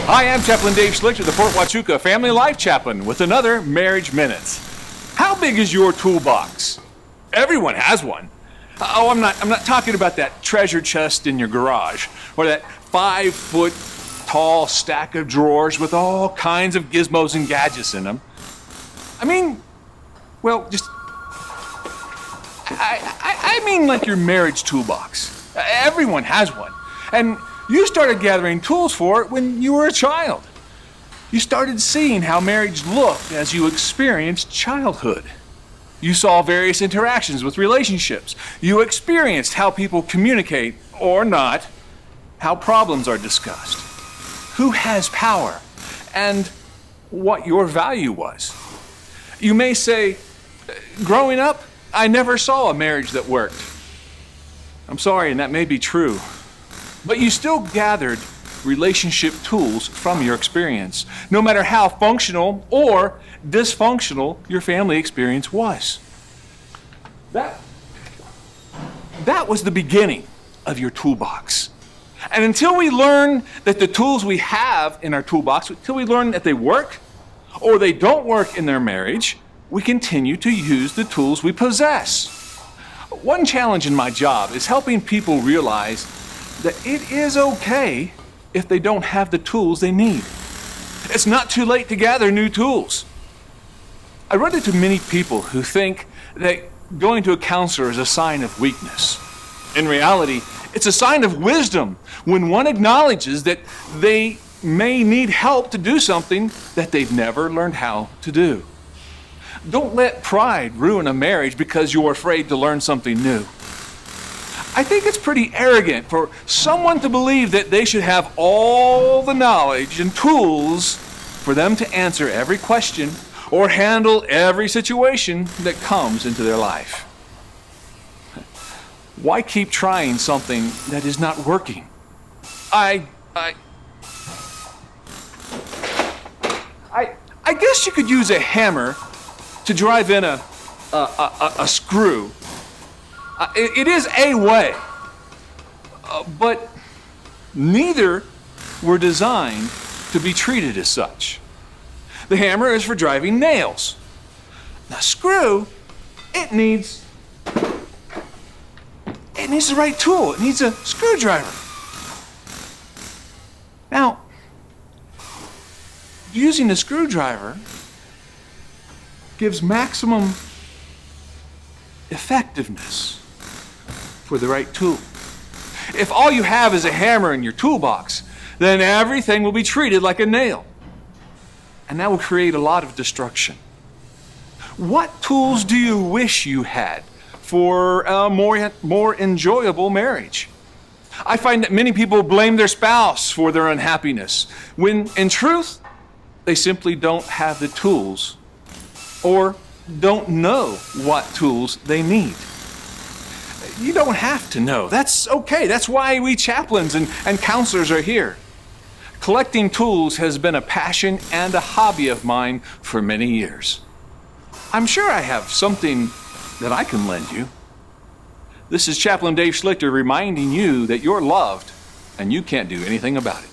Hi, I'm Chaplain Dave Schlichter, the Fort Huachuca Family Life Chaplain, with another Marriage Minutes. How big is your toolbox? Everyone has one. I'm not talking about that treasure chest in your garage, or that 5-foot tall stack of drawers with all kinds of gizmos and gadgets in them. I mean, well, I mean like your marriage toolbox. Everyone has one. And you started gathering tools for it when you were a child. You started seeing how marriage looked as you experienced childhood. You saw various interactions with relationships. You experienced how people communicate, or not, how problems are discussed, who has power, and what your value was. You may say, growing up, I never saw a marriage that worked. I'm sorry, and that may be true. But you still gathered relationship tools from your experience, no matter how functional or dysfunctional your family experience was. That was the beginning of your toolbox. And until we learn that the tools we have in our toolbox, until we learn that they work or they don't work in their marriage, we continue to use the tools we possess. One challenge in my job is helping people realize that it is okay if they don't have the tools they need. It's not too late to gather new tools. I run into many people who think that going to a counselor is a sign of weakness. In reality, it's a sign of wisdom when one acknowledges that they may need help to do something that they've never learned how to do. Don't let pride ruin a marriage because you're afraid to learn something new. I think it's pretty arrogant for someone to believe that they should have all the knowledge and tools for them to answer every question or handle every situation that comes into their life. Why keep trying something that is not working? I guess you could use a hammer to drive in a screw. It is a way, but neither were designed to be treated as such. The hammer is for driving nails. The screw, it needs the right tool. It needs a screwdriver. Now, using a screwdriver gives maximum effectiveness for the right tool. If all you have is a hammer in your toolbox, then everything will be treated like a nail. And that will create a lot of destruction. What tools do you wish you had for a more enjoyable marriage? I find that many people blame their spouse for their unhappiness, when in truth, they simply don't have the tools or don't know what tools they need. You don't have to know. That's okay. That's why we chaplains and counselors are here. Collecting tools has been a passion and a hobby of mine for many years. I'm sure I have something that I can lend you. This is Chaplain Dave Schlichter reminding you that you're loved and you can't do anything about it.